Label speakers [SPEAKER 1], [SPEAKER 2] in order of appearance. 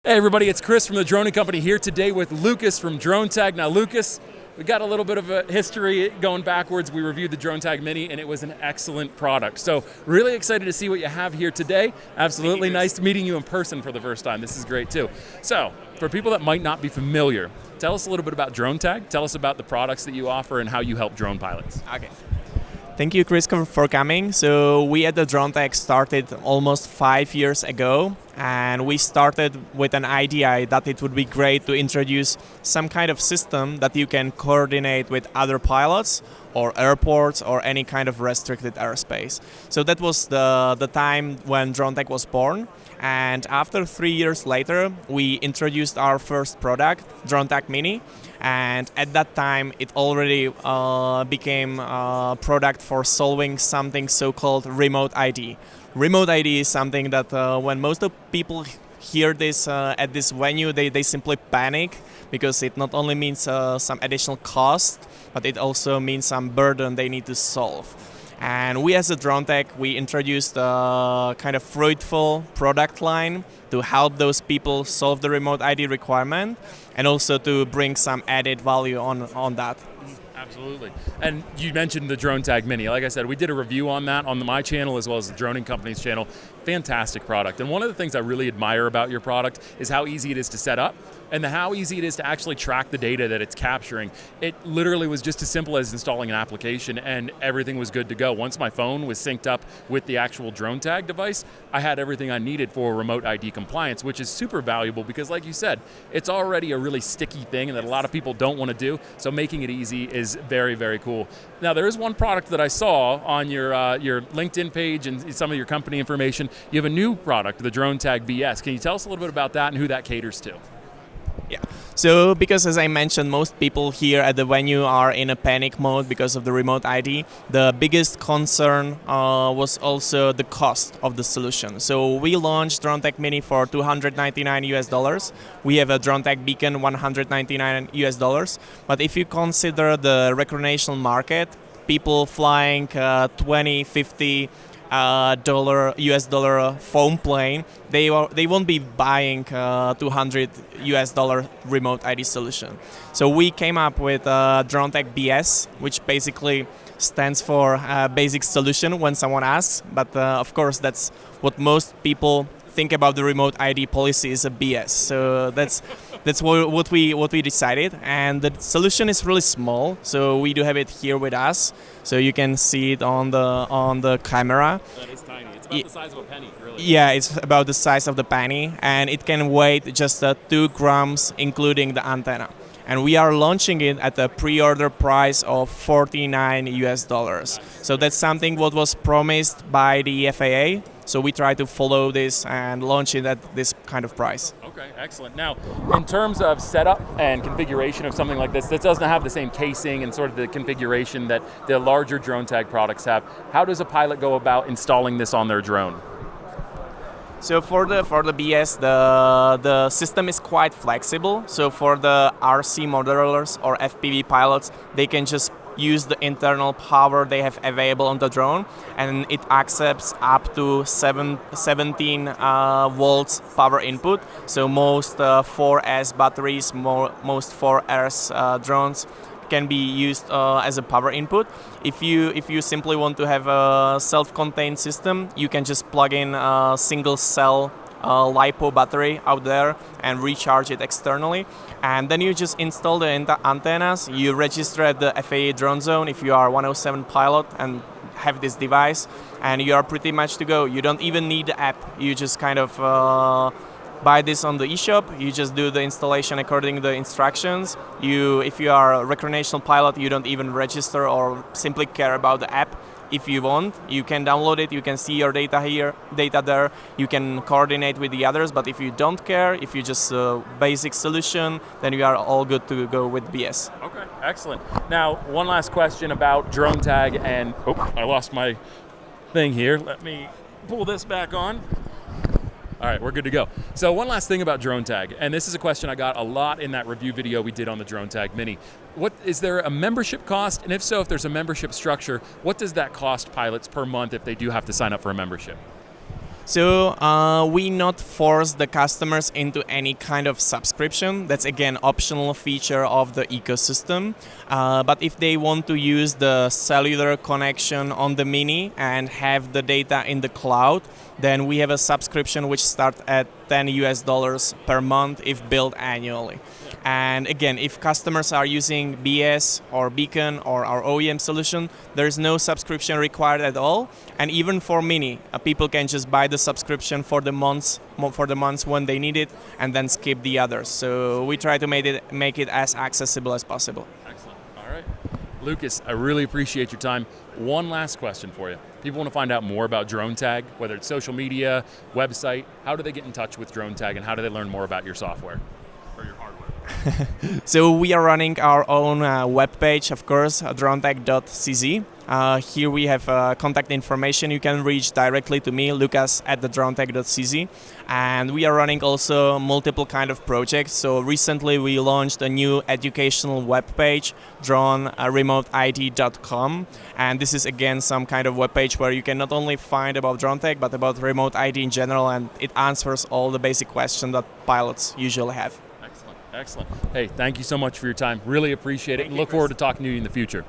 [SPEAKER 1] Hey everybody, it's Chris from the Droning Company here today with Lucas from Dronetag. Now Lucas, we got a little bit of a history going backwards. We reviewed the Dronetag Mini and it was an excellent product. So really excited to see what you have here today. Absolutely nice meeting you in person for the first time. This is great too. So for people that might not be familiar, tell us a little bit about Dronetag. Tell us about the products that you offer and how you help drone pilots.
[SPEAKER 2] Okay. Thank you, Chris, for coming. So we at the Dronetag started almost 5 years ago, and we started with an idea that it would be great to introduce some kind of system that you can coordinate with other pilots or airports or any kind of restricted airspace. So that was the time when Dronetag was born. And after 3 years later, we introduced our first product, Dronetag Mini. And at that time, it already became a product for solving something so-called remote ID. Remote ID is something that when most of people hear this at this venue, they simply panic because it not only means some additional cost, but it also means some burden they need to solve. And we as a Dronetag, we introduced a kind of fruitful product line to help those people solve the remote ID requirement and also to bring some added value on that.
[SPEAKER 1] Absolutely. And you mentioned the Dronetag Mini. Like I said, we did a review on that on my channel as well as the Droning Company's channel. Fantastic product. And one of the things I really admire about your product is how easy it is to set up and how easy it is to actually track the data that it's capturing. It literally was just as simple as installing an application and everything was good to go. Once my phone was synced up with the actual Dronetag device, I had everything I needed for remote ID compliance, which is super valuable because like you said, it's already a really sticky thing that a lot of people don't want to do. So making it easy is very, very cool. Now there is one product that I saw on your LinkedIn page and some of your company information. You have a new product, the Dronetag BS. Can you tell us a little bit about that and who that caters to?
[SPEAKER 2] Yeah. So because as I mentioned, most people here at the venue are in a panic mode because of the remote ID. The biggest concern was also the cost of the solution. So we launched Dronetag Mini for $299. We have a Dronetag Beacon $199. But if you consider the recreational market, people flying 20, 50 US dollar foam plane, they won't be buying $200 US remote ID solution. So we came up with Dronetag BS, which basically stands for basic solution when someone asks. But of course, that's what most people think about the remote ID policy is a BS. So that's what we decided, and the solution is really small. So we do have it here with us, so you can see it on the camera.
[SPEAKER 1] That is tiny. It's about the size of a penny, really.
[SPEAKER 2] Yeah, it's about the size of the penny, and it can weigh just 2 grams, including the antenna. And we are launching it at a pre-order price of $49 US. So that's something what was promised by the FAA. So we try to follow this and launch it at this kind of price.
[SPEAKER 1] Okay, excellent. Now, in terms of setup and configuration of something like this doesn't have the same casing and sort of the configuration that the larger Dronetag products have. How does a pilot go about installing this on their drone?
[SPEAKER 2] So for the BS, the system is quite flexible. So for the RC modelers or FPV pilots, they can just use the internal power they have available on the drone, and it accepts up to 17 volts power input. So most 4S batteries, most 4S drones can be used as a power input. If you simply want to have a self-contained system, you can just plug in a single cell LiPo battery out there and recharge it externally. And then you just install the antennas, you register at the FAA drone zone if you are 107 pilot and have this device, and you are pretty much to go. You don't even need the app. You just kind of buy this on the eShop. You just do the installation according to the instructions. If you are a recreational pilot, you don't even register or simply care about the app. If you want, you can download it, you can see your data there, you can coordinate with the others, but if you don't care, if you just basic solution, then you are all good to go with BS.
[SPEAKER 1] Okay, excellent. Now, one last question about Dronetag and, I lost my thing here. Let me pull this back on. All right, we're good to go. So one last thing about Dronetag, and this is a question I got a lot in that review video we did on the Dronetag Mini. Is there a membership cost? And if so, if there's a membership structure, what does that cost pilots per month if they do have to sign up for a membership?
[SPEAKER 2] So we not force the customers into any kind of subscription. That's again optional feature of the ecosystem. But if they want to use the cellular connection on the Mini and have the data in the cloud, then we have a subscription which starts at $10 per month if billed annually. And again, if customers are using BS or Beacon or our OEM solution, there's no subscription required at all. And even for Mini, people can just buy the subscription for the months when they need it, and then skip the others. So we try to make it as accessible as possible.
[SPEAKER 1] Excellent. All right, Lucas, I really appreciate your time. One last question for you. People want to find out more about Dronetag, whether it's social media, website. How do they get in touch with Dronetag, and how do they learn more about your software or your hardware?
[SPEAKER 2] So we are running our own web page, of course, dronetag.cz. Here we have contact information. You can reach directly to me, Lukas at dronetag.cz. And we are running also multiple kind of projects. So recently we launched a new educational web page, droneremoteid.com. And this is again some kind of web page where you can not only find about Dronetag, but about remote ID in general, and it answers all the basic questions that pilots usually have.
[SPEAKER 1] Excellent. Hey, thank you so much for your time. Really appreciate it, and look forward to talking to you in the future.